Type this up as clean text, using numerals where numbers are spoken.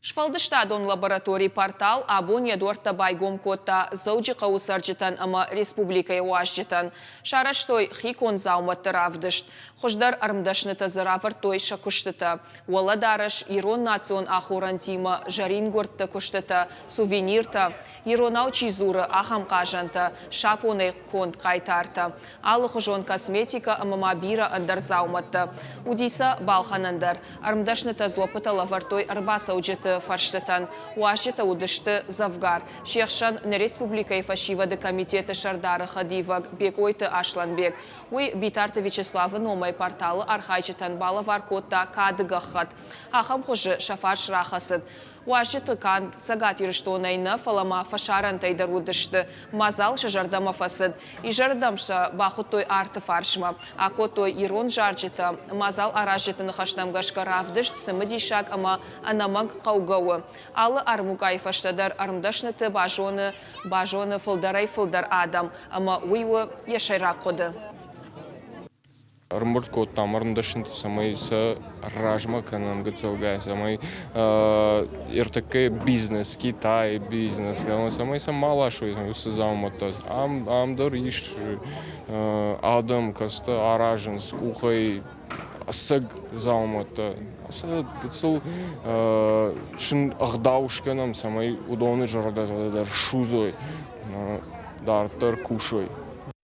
Шфалдыштадон лабораторий портал абон едорта байгом котта зауджи қауысаржитан ама республикай уажжитан. Шараштой хикон зауматтыр авдышт. Хождар армдашны тазыравыр той шакуштыта. Уала дарыш ирон национ ахурантима жарин гортта куштыта, сувенирта. Иронау чизуры ахам кажанта, шапоны конт кайтарта. Алы хожон косметика амама бира андар зауматта. Удиса балханандар. Армдашны тазопыта лавартой арбаса уджеты фарштатан. Уажжета удышты завгар. Шехшан на республикай фашивады комитеты шардары хадиваг бекойты ашланбек. Уй битарты Вячеславы номай порталы архайчетан бала варкотта кадыгахат. Ахам хожы шафар шрахасыд. Уажжеты канд сагат ирыштонайны фалама фашаран тайдарудышты. Мазал шажардама фасыд. И жардамша бахутой арты фаршма. Акотой ирон жарджета. Мазал аражеты нахаштамгашка равдышт сымыдишак ама анамаг қаугауы. Алы армугай фаштадар армдашныты бажоны фылдарай фылдар адам. Ама уйвы ешайрак коды. Армбурт кот там армдашнты самый с ражма канам гацелгай самый иртаке бизнес Китай бизнес самый сам малашой сузамата амдор иш адам каста аражен с ухой саг заумата гацел шин агдавушканам самый удобный жарда дар шузой дар тар кушой.